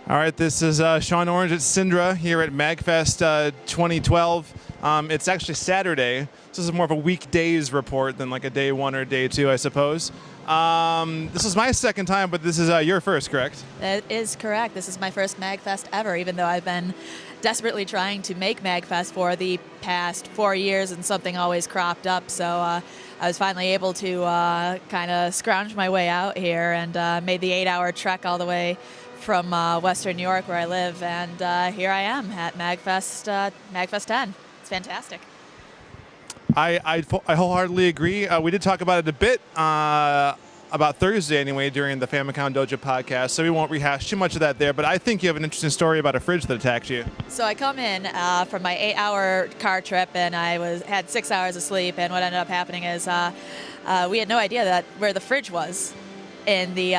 All right, this is Sean Orange at Sindra here at MAGFest 2012. It's actually Saturday. So this is more of a weekdays report than like a day one or day two, I suppose. This is my second time, but this is your first, correct? That is correct. This is my first MAGFest ever, even though I've been desperately trying to make MAGFest for the past 4 years and something always cropped up. So I was finally able to kind of scrounge my way out here and made the 8-hour trek all the way from Western New York, where I live, and here I am at MAGFest 10. It's fantastic. I wholeheartedly agree. We did talk about it a bit about Thursday anyway during the Famicom Dojo Podcast, so we won't rehash too much of that there, but I think you have an interesting story about a fridge that attacked you. So I come in from my 8-hour car trip, and I had 6 hours of sleep, and what ended up happening is we had no idea where the fridge was in the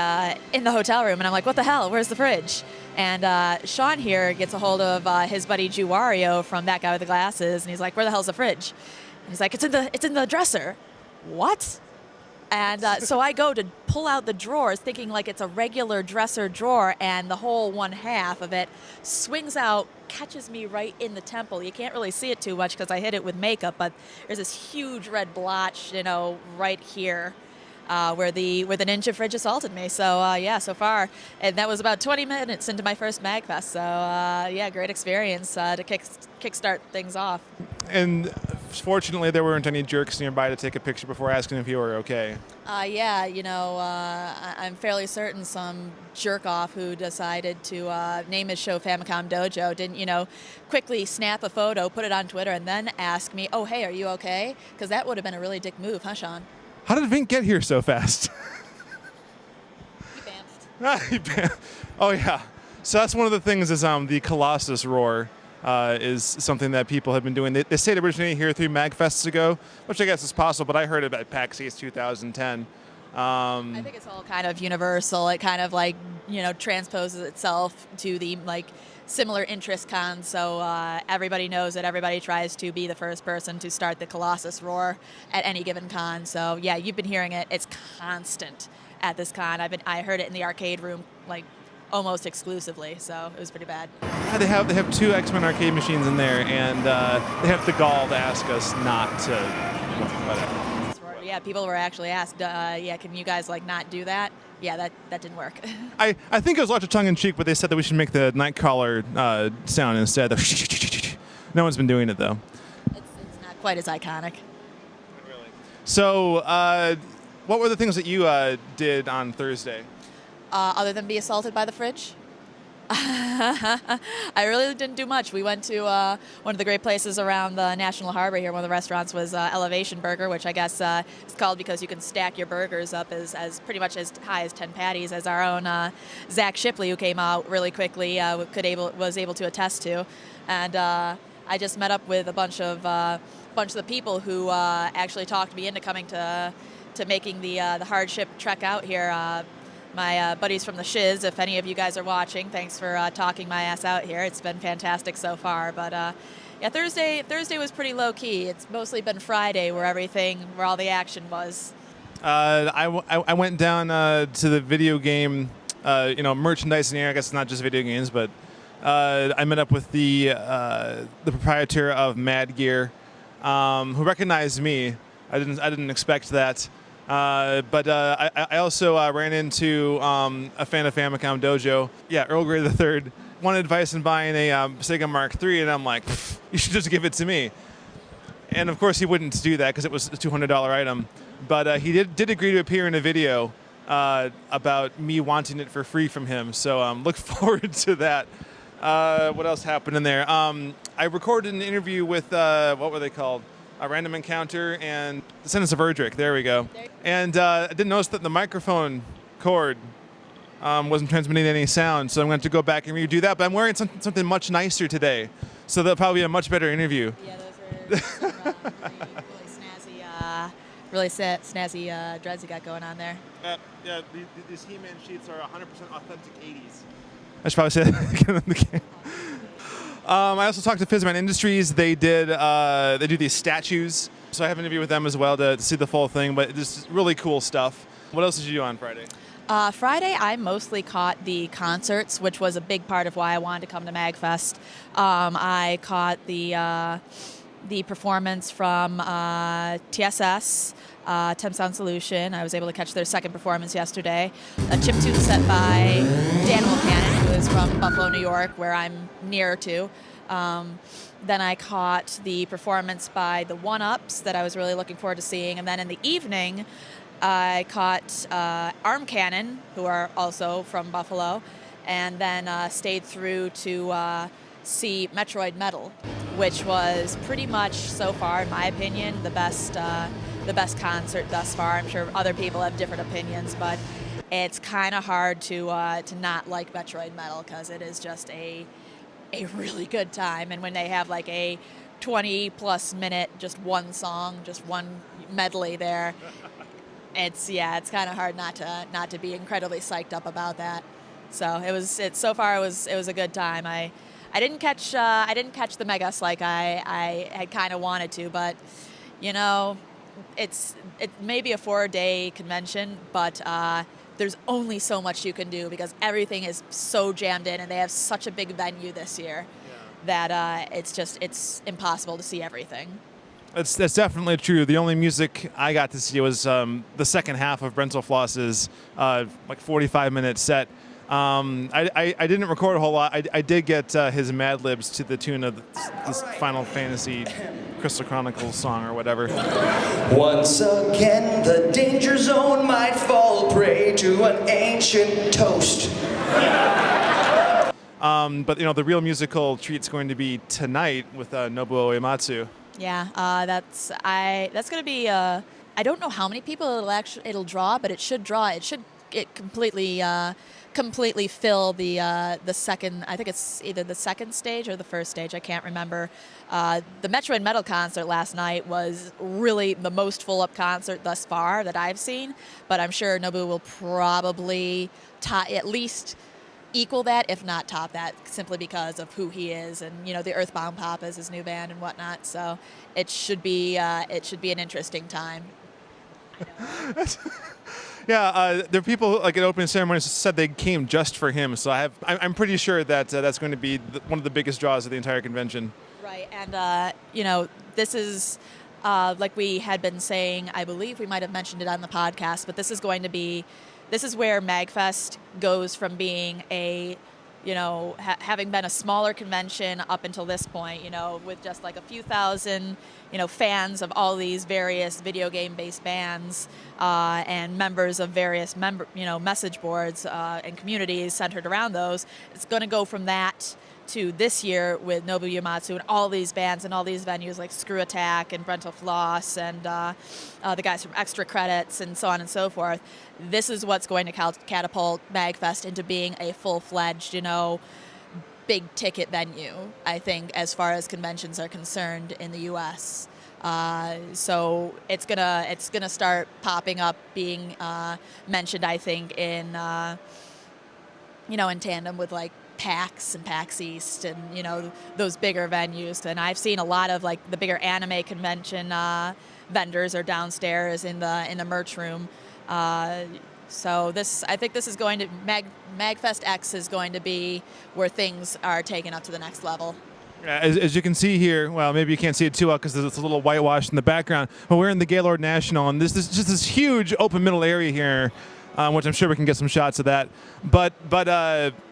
hotel room, and I'm like, what the hell, where's the fridge? And Sean here gets a hold of his buddy Juwario from That Guy with the Glasses, and he's like, where the hell's the fridge? And he's like, it's in the dresser. What? And so I go to pull out the drawers thinking like it's a regular dresser drawer, and the whole one half of it swings out, catches me right in the temple. You can't really see it too much because I hit it with makeup, but there's this huge red blotch, right here. Where the Ninja fridge assaulted me. So so far, and that was about 20 minutes into my first MAGFest. So great experience to kickstart things off. And fortunately, there weren't any jerks nearby to take a picture before asking if you were okay. I'm fairly certain some jerk off who decided to name his show Famicom Dojo didn't, quickly snap a photo, put it on Twitter, and then ask me, "Oh, hey, are you okay?" Because that would have been a really dick move, huh, Sean? How did Vink get here so fast? He bamfed. Oh, yeah. So that's one of the things is the Colossus roar is something that people have been doing. They say it originated here 3 MAGFests ago, which I guess is possible, but I heard it at PAX East 2010. I think it's all kind of universal. It kind of transposes itself to the similar interest cons, so everybody knows that everybody tries to be the first person to start the Colossus roar at any given con. So yeah, you've been hearing it. It's constant at this con. I heard it in the arcade room almost exclusively, so it was pretty bad. Yeah, they have 2 X-Men arcade machines in there, and they have the gall to ask us not to. Yeah, people were actually asked, can you guys not do that? Yeah, that didn't work. I think it was larger tongue-in-cheek, but they said that we should make the Nightcrawler sound instead. No one's been doing it, though. It's not quite as iconic. Really. So, what were the things that you did on Thursday? Other than be assaulted by the fridge? I really didn't do much. We went to one of the great places around the National Harbor here. One of the restaurants was Elevation Burger, which I guess is called because you can stack your burgers up as pretty much as high as 10 patties, as our own Zach Shipley, who came out really quickly, was able to attest to. And I just met up with a bunch of the people who actually talked me into coming to making the hardship trek out here. My buddies from the Shiz, if any of you guys are watching, thanks for talking my ass out here. It's been fantastic so far. But Thursday was pretty low key. It's mostly been Friday where all the action was. I went down to the video game, merchandise in here. I guess it's not just video games, but I met up with the proprietor of Mad Gear, who recognized me. I didn't expect that. But I also ran into a fan of Famicom Dojo. Yeah, Earl Grey III wanted advice in buying a Sega Mark III, and I'm like, you should just give it to me. And of course he wouldn't do that because it was a $200 item. But he did agree to appear in a video about me wanting it for free from him. So look forward to that. What else happened in there? I recorded an interview with, what were they called? A Random Encounter and The Sentence of Erdrick. There we go. And I didn't notice that the microphone cord wasn't transmitting any sound, so I'm going to go back and redo that. But I'm wearing something much nicer today, so that'll probably be a much better interview. Yeah, those are really snazzy dreads you got going on there. Yeah, these He-Man sheets are 100% authentic 80s. I should probably say that again in the game. I also talked to Fizzman Industries. They do these statues, so I have an interview with them as well to see the full thing, but just really cool stuff. What else did you do on Friday? Friday, I mostly caught the concerts, which was a big part of why I wanted to come to MAGFest. I caught the performance from TSS, Temp Sound Solution. I was able to catch their second performance yesterday. A chiptune set by Daniel Cannon, who is from Buffalo, New York, where I'm near to. Then I caught the performance by the One-Ups that I was really looking forward to seeing. And then in the evening, I caught Arm Cannon, who are also from Buffalo, and then stayed through to see Metroid Metal, which was pretty much, so far, in my opinion, the best concert thus far. I'm sure other people have different opinions, but it's kind of hard to not like Metroid Metal because it is just a really good time. And when they have like a 20-plus minute, just one song, just one medley there, it's kind of hard not to be incredibly psyched up about that. So so far it was a good time. I didn't catch the Megas like I had kind of wanted to, but it may be a 4-day convention, but there's only so much you can do because everything is so jammed in, and they have such a big venue this year that it's impossible to see everything. That's definitely true. The only music I got to see was the second half of Brental Floss's 45-minute set. I didn't record a whole lot. I did get his Mad Libs to the tune of this Final Fantasy Crystal Chronicles song or whatever. Once again, the danger zone might fall prey to an ancient toast. But the real musical treat's going to be tonight with Nobuo Uematsu. Yeah, that's going to be. I don't know how many people it'll draw, but it should draw. It completely fill the second. I think it's either the second stage or the first stage. I can't remember. The Metroid Metal concert last night was really the most full-up concert thus far that I've seen. But I'm sure Nobu will probably at least equal that, if not top that, simply because of who he is, and the Earthbound Pop is his new band and whatnot. So it should be an interesting time. Yeah, there are people like at opening ceremonies said they came just for him. So I'm pretty sure that that's going to be one of the biggest draws of the entire convention. Right, and this is like we had been saying. I believe we might have mentioned it on the podcast, but this is where MAGFest goes from being having been a smaller convention up until this point, with just like a few thousand, fans of all these various video game-based bands and members of various message boards and communities centered around those. It's going to go from that to this year with Nobuo Uematsu and all these bands and all these venues like Screw Attack and Brental Floss and the guys from Extra Credits and so on and so forth. This is what's going to catapult MAGFest into being a full-fledged, big ticket venue, I think, as far as conventions are concerned in the U.S. So it's gonna start popping up, being mentioned, I think, in in tandem with like PAX and PAX East and those bigger venues. And I've seen a lot of like the bigger anime convention vendors are downstairs in the merch room. So I think this is going to MAGFest X is going to be where things are taken up to the next level. As you can see here, well, maybe you can't see it too well because there's a little whitewash in the background, but we're in the Gaylord National, and this is just this huge open middle area here, which I'm sure we can get some shots of that. But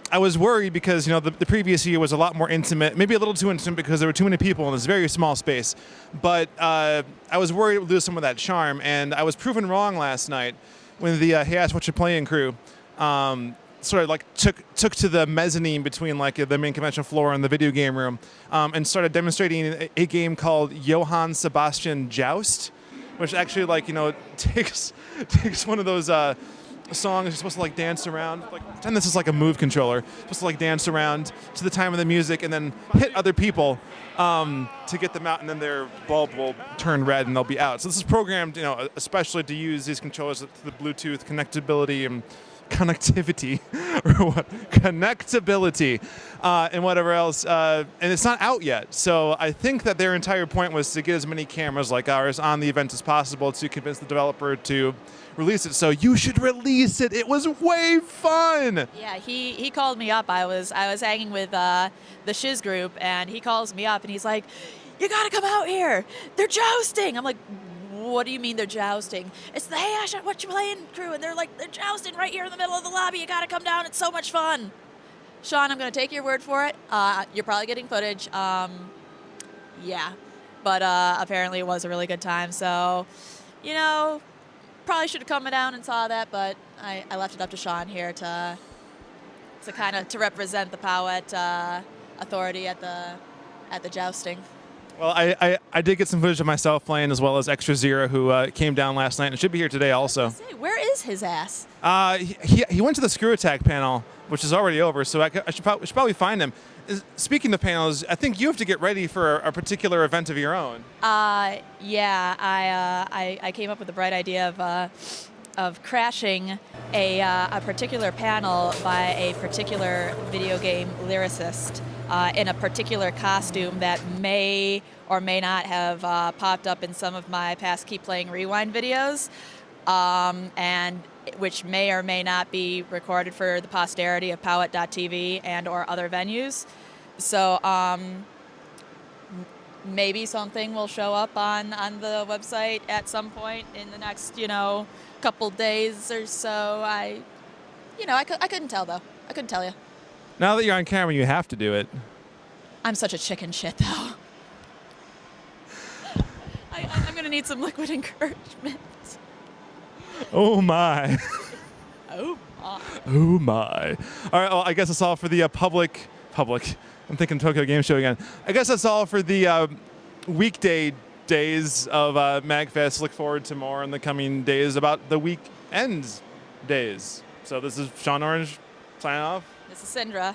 I was worried because the previous year was a lot more intimate, maybe a little too intimate because there were too many people in this very small space. But I was worried it would lose some of that charm, and I was proven wrong last night when the Hey Ask What You Playing crew sort of like took to the mezzanine between like the main convention floor and the video game room and started demonstrating a game called Johann Sebastian Joust, which actually takes one of those songs you're supposed to like dance around, like pretend this is like a Move controller, supposed to like dance around to the time of the music and then hit other people to get them out, and then their bulb will turn red and they'll be out. So this is programmed, especially to use these controllers with the Bluetooth connectability and connectivity or what connectability and whatever else, and it's not out yet. So I think that their entire point was to get as many cameras like ours on the event as possible to convince the developer to release it. So you should release it. It was way fun. Yeah, he called me up. I was hanging with the Shiz group, and he calls me up and he's like, "You gotta come out here. They're jousting." I'm like, "What do you mean they're jousting?" It's the Hey Ash, What You Playing crew, and they're jousting right here in the middle of the lobby. You gotta come down. It's so much fun. Sean, I'm gonna take your word for it. You're probably getting footage. Yeah, but apparently it was a really good time. So, probably should have come down and saw that, but I left it up to Sean here to kind of to represent the Powhatan authority at the jousting. Well, I did get some footage of myself playing, as well as Extra Zero, who came down last night and should be here today also. Where is his ass? He went to the Screw Attack panel, which is already over, so I should probably find him. Speaking of panels, I think you have to get ready for a particular event of your own. Yeah, I came up with the bright idea of crashing a particular panel by a particular video game lyricist in a particular costume that may or may not have popped up in some of my past Keep Playing Rewind videos, and which may or may not be recorded for the posterity of Powhatan.tv and or other venues. So maybe something will show up on the website at some point in the next, couple days or so. I couldn't tell, though. I couldn't tell you. Now that you're on camera, you have to do it. I'm such a chicken shit, though. I'm going to need some liquid encouragement. Oh, my. Oh, my. Oh, my. All right, well, I guess that's all for the public. I'm thinking Tokyo Game Show again. I guess that's all for the weekday days of MAGFest. Look forward to more in the coming days about the weekend days. So this is Sean Orange signing off. This is Sindra.